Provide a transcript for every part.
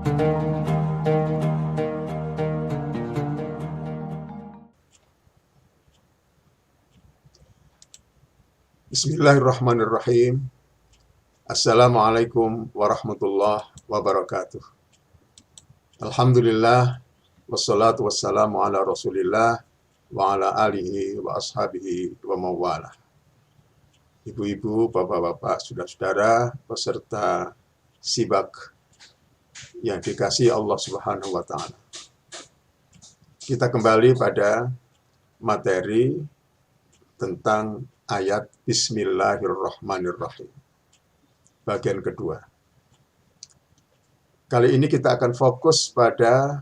Bismillahirrahmanirrahim. Assalamualaikum warahmatullahi wabarakatuh. Alhamdulillah, wassalatu wassalamu ala rasulillah, wa ala alihi wa ashabihi wa mawalah. Ibu-ibu, bapak-bapak, saudara-saudara, peserta sibak yang dikasihi Allah Subhanahu wa Ta'ala. Kita kembali pada materi tentang ayat Bismillahirrahmanirrahim. Bagian kedua. Kali ini kita akan fokus pada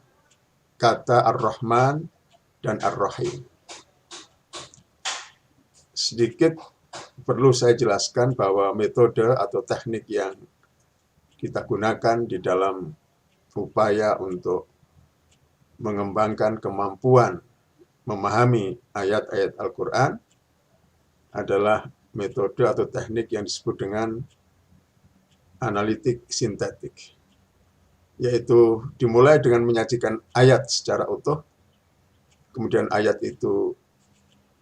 kata Ar-Rahman dan Ar-Rahim. Sedikit perlu saya jelaskan bahwa metode atau teknik yang kita gunakan di dalam upaya untuk mengembangkan kemampuan memahami ayat-ayat Al-Quran adalah metode atau teknik yang disebut dengan analitik sintetik, yaitu dimulai dengan menyajikan ayat secara utuh, kemudian ayat itu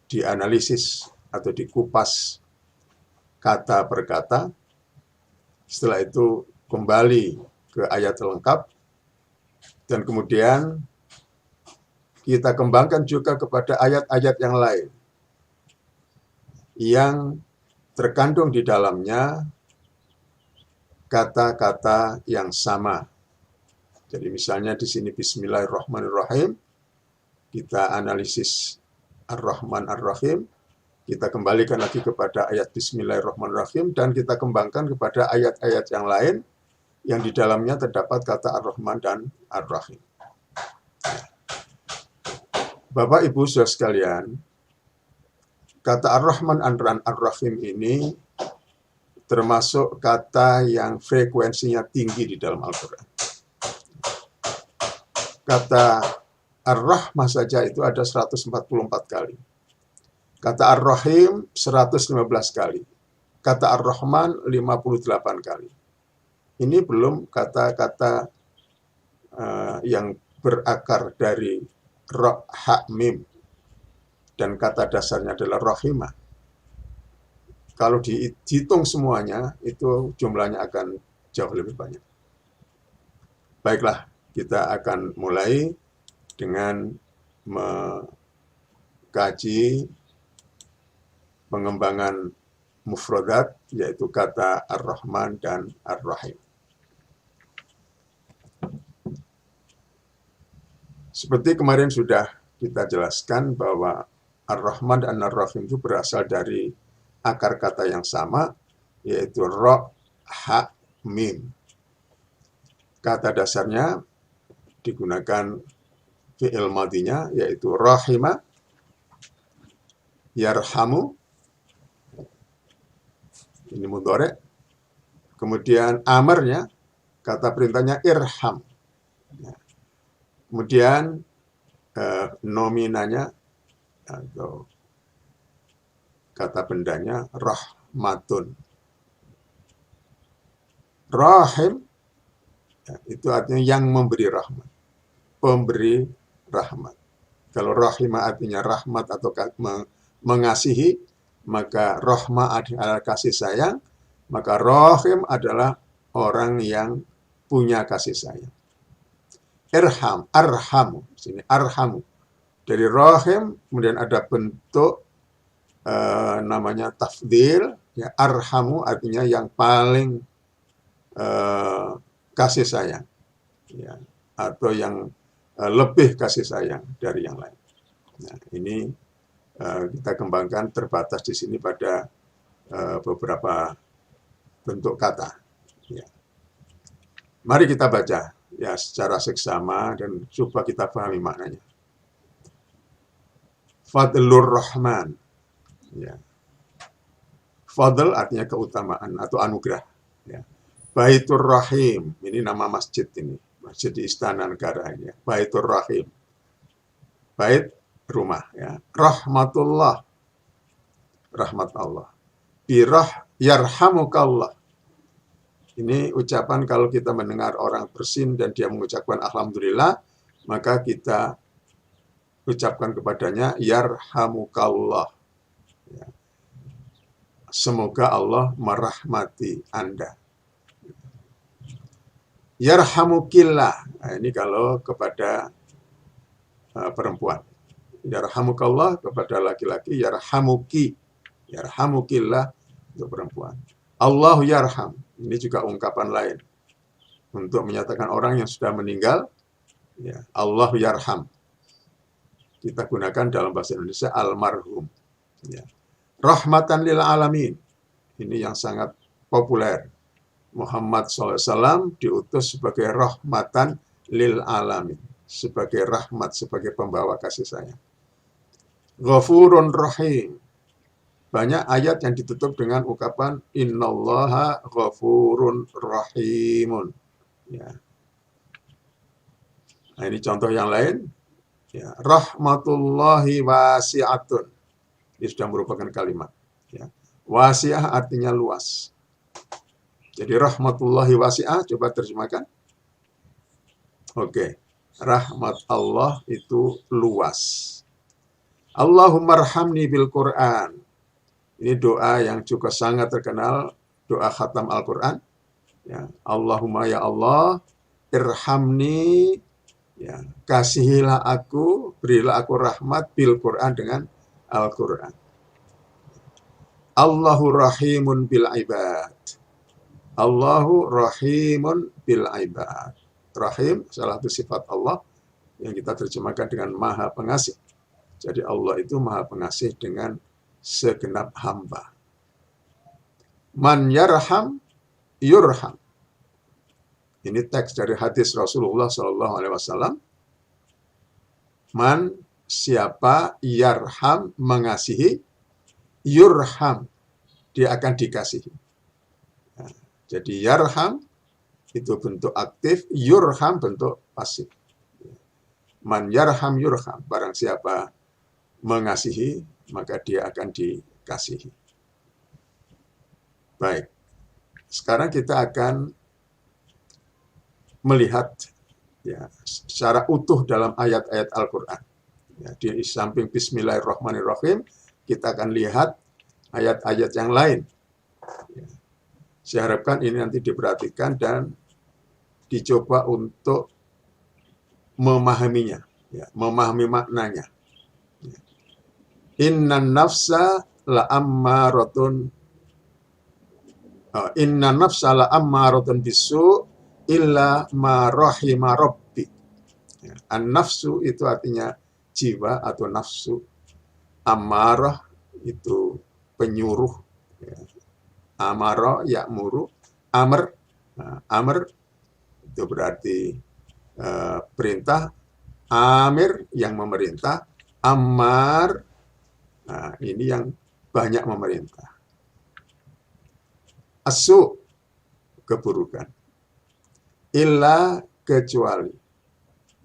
dianalisis atau dikupas kata per kata, setelah itu kembali ke ayat lengkap, dan kemudian kita kembangkan juga kepada ayat-ayat yang lain yang terkandung di dalamnya kata-kata yang sama. Jadi misalnya di sini Bismillahirrahmanirrahim, kita analisis Ar-Rahman Ar-Rahim, kita kembalikan lagi kepada ayat Bismillahirrahmanirrahim, dan kita kembangkan kepada ayat-ayat yang lain yang di dalamnya terdapat kata Ar-Rahman dan Ar-Rahim. Bapak Ibu saudara sekalian, kata Ar-Rahman dan Ar-Rahim ini termasuk kata yang frekuensinya tinggi di dalam Al-Quran. Kata Ar-Rahmah saja itu ada 144 kali. Kata Ar-Rahim 115 kali. Kata Ar-Rahman 58 kali. Ini belum kata-kata yang berakar dari Ra, Ha, Mim. Dan kata dasarnya adalah Rahimah. Kalau dihitung semuanya, itu jumlahnya akan jauh lebih banyak. Baiklah, kita akan mulai dengan mengkaji pengembangan mufradat, yaitu kata Ar-Rahman dan Ar-Rahim. Seperti kemarin sudah kita jelaskan bahwa Ar-Rahman dan Ar-Rahim itu berasal dari akar kata yang sama, yaitu Ra, Ha, Mim. Kata dasarnya digunakan fi'il madinya, yaitu Rahima, Yarhamu, ini mudhari'. Kemudian amarnya, kata perintahnya Irham. Kemudian nominanya atau kata bendanya rahmatun. Rahim itu artinya yang memberi rahmat, pemberi rahmat. Kalau rahimah artinya rahmat atau mengasihi, maka rahmah adalah kasih sayang, maka rahim adalah orang yang punya kasih sayang. Irham, arhamu, sini arhamu. Dari rahim kemudian ada bentuk namanya tafdil, ya, arhamu artinya yang paling kasih sayang, ya, atau yang lebih kasih sayang dari yang lain. Nah, ini kita kembangkan terbatas di sini pada beberapa bentuk kata. Ya. Mari kita baca ya secara seksama dan coba kita pahami maknanya. Fadlur Rahman. Ya. Fadl artinya keutamaan atau anugerah. Ya. Baitur Rahim, ini nama masjid ini. Masjid di Istana Negara ini. Ya. Baitur Rahim. Bait, rumah. Ya. Rahmatullah. Rahmat Allah. Birah yarhamukallah. Ini ucapan kalau kita mendengar orang bersin dan dia mengucapkan alhamdulillah, maka kita ucapkan kepadanya yarhamukallah. Ya. Semoga Allah merahmati Anda. Yarhamukillah. Nah, ini kalau kepada perempuan. Yarhamukallah kepada laki-laki, yarhamuki. Yarhamukillah untuk perempuan. Allahu yarham. Ini juga ungkapan lain untuk menyatakan orang yang sudah meninggal. Ya, Allahu yarham. Kita gunakan dalam bahasa Indonesia almarhum. Ya. Rahmatan lil alamin. Ini yang sangat populer. Muhammad SAW diutus sebagai rahmatan lil alamin. Sebagai rahmat, sebagai pembawa kasih sayang. Ghafurun rahim. Banyak ayat yang ditutup dengan ungkapan innallaha ghafurun rahimun. Ya. Nah, ini contoh yang lain. Ya. Rahmatullahi wasi'atun. Ini sudah merupakan kalimat. Ya. Wasi'ah artinya luas. Jadi rahmatullahi wasi'ah, coba terjemahkan. Oke. Rahmat Allah itu luas. Allahumma arhamni bil Qur'an. Ini doa yang juga sangat terkenal, doa khatam Al-Quran. Ya, Allahumma ya Allah, irhamni, ya, kasihilah aku, berilah aku rahmat bil Quran dengan Al-Quran. Allahu rahimun bil ibad. Allahu rahimun bil ibad. Rahim, salah satu sifat Allah yang kita terjemahkan dengan maha pengasih. Jadi Allah itu maha pengasih dengan segenap hamba. Man yarham yurham. Ini teks dari hadis Rasulullah SAW. Man, siapa, yarham, mengasihi, yurham, dia akan dikasihi. Nah, jadi yarham itu bentuk aktif, yurham bentuk pasif. Man yarham yurham. Barang siapa mengasihi, maka dia akan dikasihi. Baik, sekarang kita akan melihat ya, secara utuh dalam ayat-ayat Al-Quran. Ya, di samping Bismillahirrahmanirrahim, kita akan lihat ayat-ayat yang lain. Ya, saya harapkan ini nanti diperhatikan dan dicoba untuk memahaminya, ya, memahami maknanya. Innan nafsa la'ammaratun bisu illa ma rahima rabbi. An-nafsu itu artinya jiwa atau nafsu. Amarah itu penyuruh. Amara ya'muru. Amr. Amr itu berarti perintah. Amir yang memerintah. Ammar. Nah, ini yang banyak memerintah. Asu, keburukan. Illa, kecuali.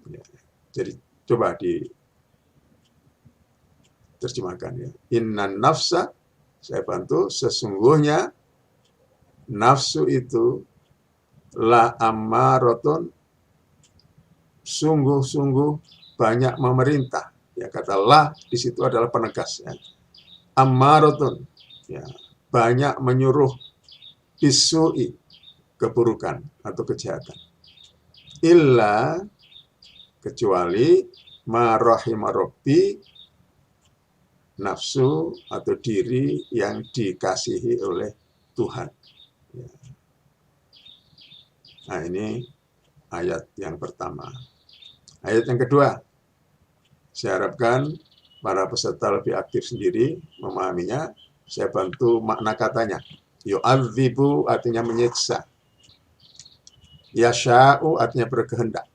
Ya, jadi coba diterjemahkan ya. Innan nafsa, saya bantu, sesungguhnya nafsu itu la ammaratun, sungguh-sungguh banyak memerintah. Ya, kata la di situ adalah penegas. Ya. Ammaratun, ya, banyak menyuruh bisu'i, keburukan atau kejahatan. Illa, kecuali ma rahima rabbi, nafsu atau diri yang dikasihi oleh Tuhan. Ya. Nah, ini ayat yang pertama. Ayat yang kedua, saya harapkan para peserta lebih aktif sendiri memahaminya. Saya bantu makna katanya. Yu'adzibu artinya menyiksa. Yasha'u artinya berkehendak.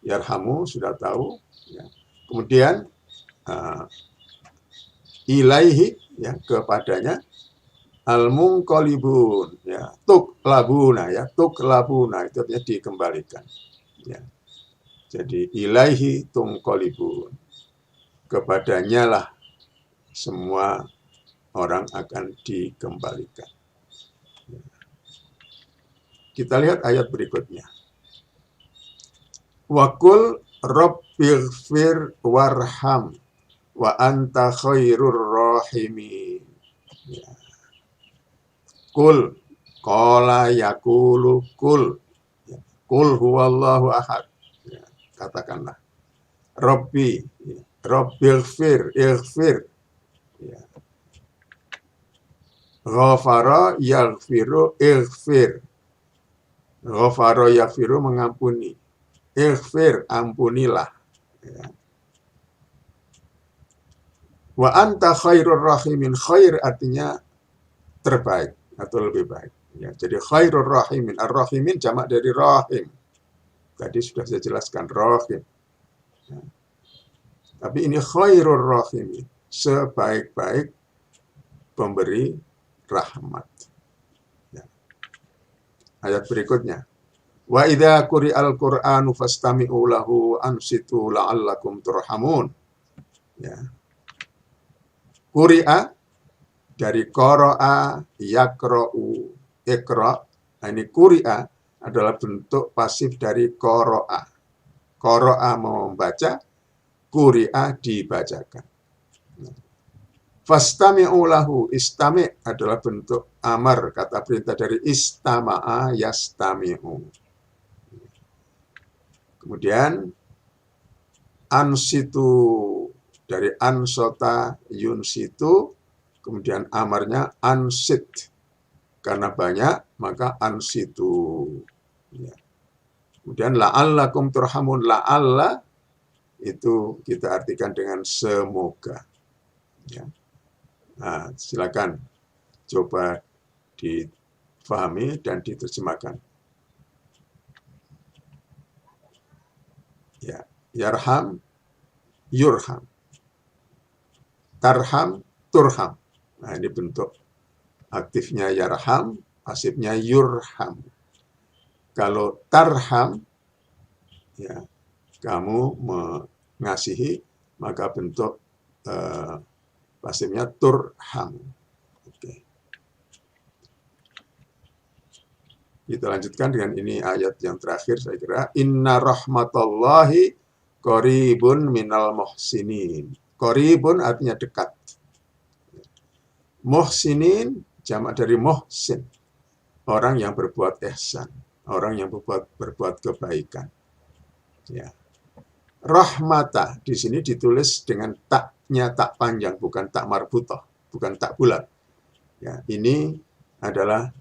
Yarhamu sudah tahu. Ya. Kemudian ilaihi, ya, kepadanya. Al-munqalibun, ya, tuklabuna, ya, tuklabuna itu artinya dikembalikan. Ya. Jadi ilaihi tungqalibun, kepadanya lah semua orang akan dikembalikan. Ya. Kita lihat ayat berikutnya. Wa qul rabbighfir warham wa anta khairur rahimin. Ya. Kul, qala yaqulu kul. Ya. Kul huwallahu ahad. Ya. Katakanlah. Rabbi, ya. Rabbighfir, ighfir. Ya. Ghafara yaghfiru ighfir. Ghafara yaghfiru mengampuni. Ighfir, ampunilah. Ya. Wa anta khairur rahimin. Khair artinya terbaik atau lebih baik. Ya, jadi khairur rahimin. Ar-rahimin jamak dari rahim. Tadi sudah saya jelaskan rahim. Ya. Tapi ini khairur rahimin. Sebaik-baik pemberi rahmat. Ya. Ayat berikutnya. Wa idza quri'al Qur'anu fastami'u lahu ansitu la'allakum turhamun. Ya. Quri'a dari qara'a, yaqra'u, iqra'. Nah, ini quri'a adalah bentuk pasif dari qara'a. Qara'a membaca, quri'a dibacakan. Fastami'u lahu, istami' adalah bentuk amar, kata perintah dari istama'a yastami'u. Kemudian ansitu dari ansota yunsitu, kemudian amarnya ansit. Karena banyak, maka ansitu. Ya. Kemudian la'allakum turhamun. La'alla itu kita artikan dengan semoga. Ya. Nah, silakan coba difahami dan diterjemahkan. Ya, yarham, yurham. Tarham, turham. Nah, ini bentuk aktifnya yarham, pasifnya yurham. Kalau tarham, ya, kamu mengasihi, maka bentuk pasifnya turham. Oke. Kita lanjutkan dengan ini ayat yang terakhir saya kira. Inna rahmatallahi qaribun minal muhsinin. Qaribun artinya dekat. Muhsinin jamak dari muhsin. Orang yang berbuat ihsan, orang yang berbuat kebaikan. Ya. Rahmatah di sini ditulis dengan taknya tak panjang, bukan tak marbutah, bukan tak bulat. Ya, ini adalah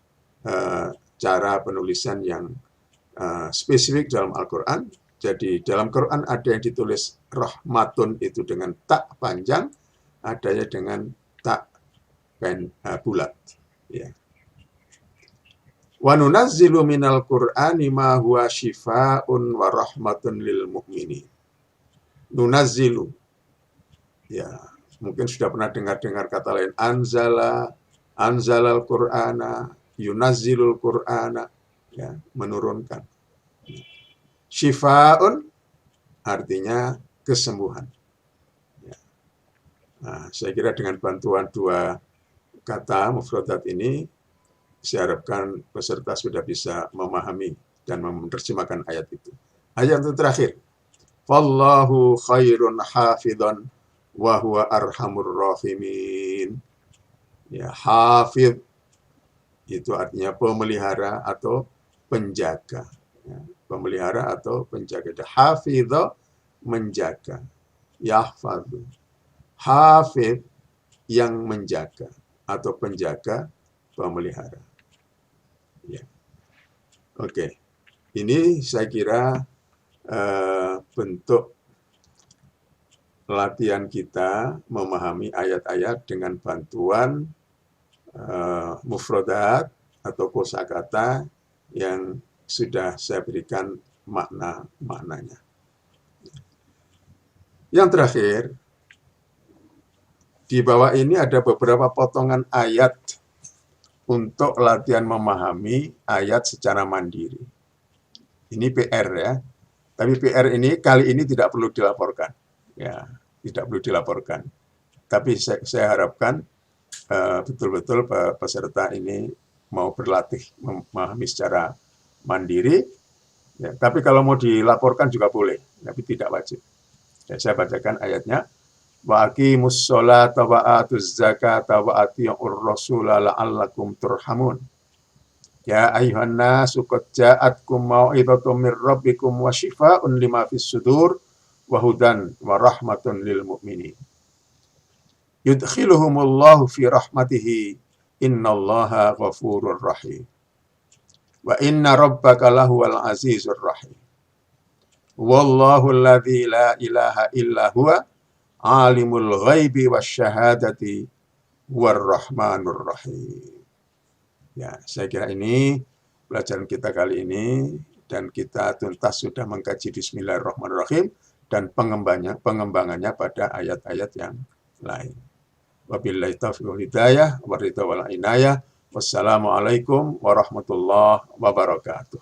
cara penulisan yang spesifik dalam Al-Quran. Jadi dalam Quran ada yang ditulis rahmatun itu dengan tak panjang, adanya dengan tak bulat. Ya. Wa nunazzilu minal Qur'ani ma huwa shifaa'un wa rahmatun lil mu'minin. Nunazzilu. Ya, mungkin sudah pernah dengar kata lain. Anzalal Qur'ana, yunazzilul Qur'ana. Ya, menurunkan. Shifaa'un artinya kesembuhan. Ya. Nah, saya kira dengan bantuan dua kata mufradat ini, saya harapkan peserta sudah bisa memahami dan menerjemahkan ayat itu. Ayat yang terakhir. Wallahu khairun hafidhan wa huwa arhamur rahimin. Ya, hafidh itu artinya pemelihara atau penjaga. Ya, pemelihara atau penjaga. Hafidha menjaga. Yahfadhu. Hafidh yang menjaga atau penjaga, pemelihara. Ya. Oke. Ini saya kira bentuk latihan kita memahami ayat-ayat dengan bantuan mufradat atau kosakata yang sudah saya berikan maknanya. Yang terakhir, di bawah ini ada beberapa potongan ayat untuk latihan memahami ayat secara mandiri. Ini PR ya. Tapi PR ini kali ini tidak perlu dilaporkan. Ya, tidak perlu dilaporkan. Tapi saya harapkan betul-betul peserta ini mau berlatih memahami secara mandiri, ya, tapi kalau mau dilaporkan juga boleh, tapi tidak wajib. Ya, saya bacakan ayatnya. Wa aqimus sholata wa atuz zakata wa atii'ur rasula la'allakum turhamun. Ya ayuhan nasu qad ja'atkum mau'izatum mir rabbikum wa shifaa'un lima fis sudur wa hudan wa rahmatun lil mu'minin. Yudkhiluhumullahu fi rahmatihi innallaha ghafurur rahim. Wa inna rabbaka lahuwal azizur rahim. Wallahu alladzi la ilaha illa huwa alimul ghaibi wasyahadati warrahmanur rahim. Ya, saya kira ini pelajaran kita kali ini, dan kita tuntas sudah mengkaji Bismillahirrahmanirrahim dan pengembangannya pada ayat-ayat yang lain. Wabillahi taufiq wal hidayah wa ridha wal inayah. Wassalamualaikum warahmatullahi wabarakatuh.